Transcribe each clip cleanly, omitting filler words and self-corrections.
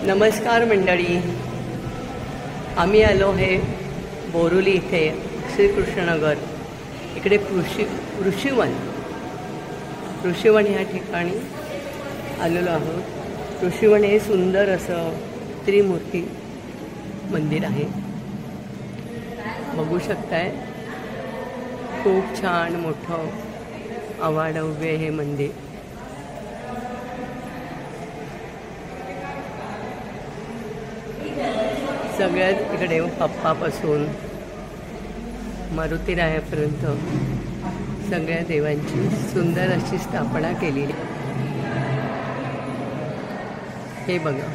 नमस्कार मंडळी, आम्ही आलो आहे बोरुली इथे श्रीकृष्णनगर इकडे ऋषीवन ह्या ठिकाणी आलेलो आहोत। ऋषीवन हे सुंदर असं त्रिमूर्ती मंदिर आहे, बघू शकताय। खूप छान मोठं अवाढव्य हे मंदिर। सगळ्यात इकडे पप्पापासून मारुतीरायापर्यंत सगळ्या देवांची सुंदर अशी स्थापना केलेली। हे बघा,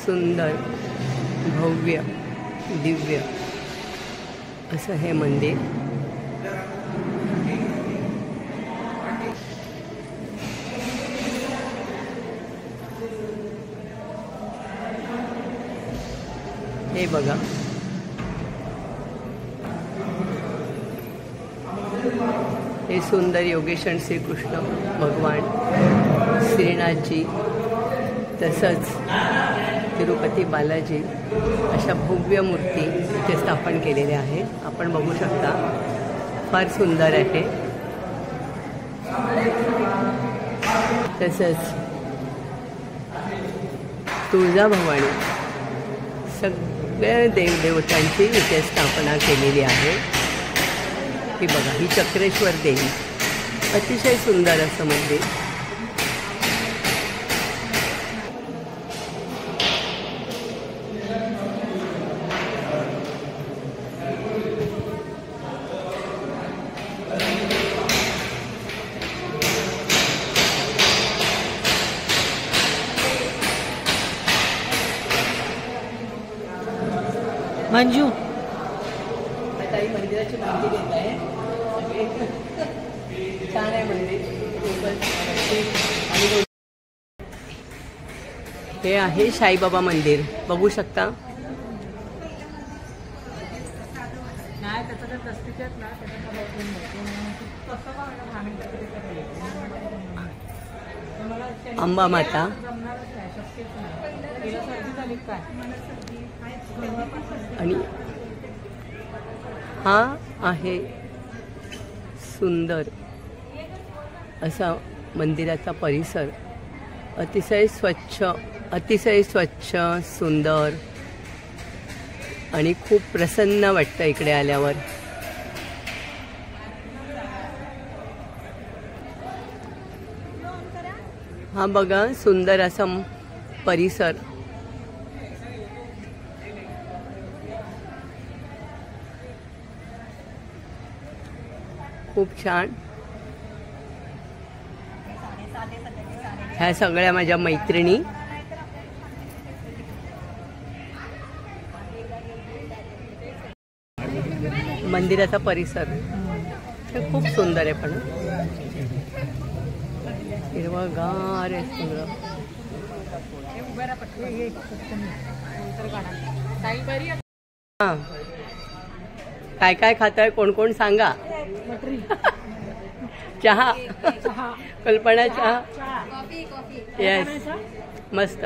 सुंदर भव्य दिव्य असं हे मंदिर। हे बघा, हे सुंदर योगेश्वर श्रीकृष्ण भगवान, श्रीनाथजी, तसंच तिरुपती बालाजी अशा भव्य मूर्ती इथे स्थापन केलेल्या आहेत। आपण बघू शकता, फार सुंदर आहे। तसंच तुळजाभवानी, सगळ्या देवदेवतांची इथे स्थापना केलेली आहे। ही बघा, ही चक्रेश्वर देवी, अतिशय सुंदर असं मंदिर। मंजू आता ही मंदिराची माहिती देत आहे। छान आहे मंदिर। आणि हे आहे साईबाबा मंदिर, बघू शकता। अंबा माता, आणि हा आहे सुंदर असा मंदिराचा परिसर। अतिशय स्वच्छ सुंदर, आणि खूप प्रसन्न वाटतं इकडे आल्यावर। हा बघा, सुंदर असा परिसर। खूप छान। ह्या सगळ्या माझ्या मैत्रिणी। मंदिराचा परिसर हे खूप सुंदर आहे, पण हिरवंगार आहे सगळं। हां, काय काय खाताय, कोण कोण सांगा। चहा, कल्पना चहा, येस, मस्त।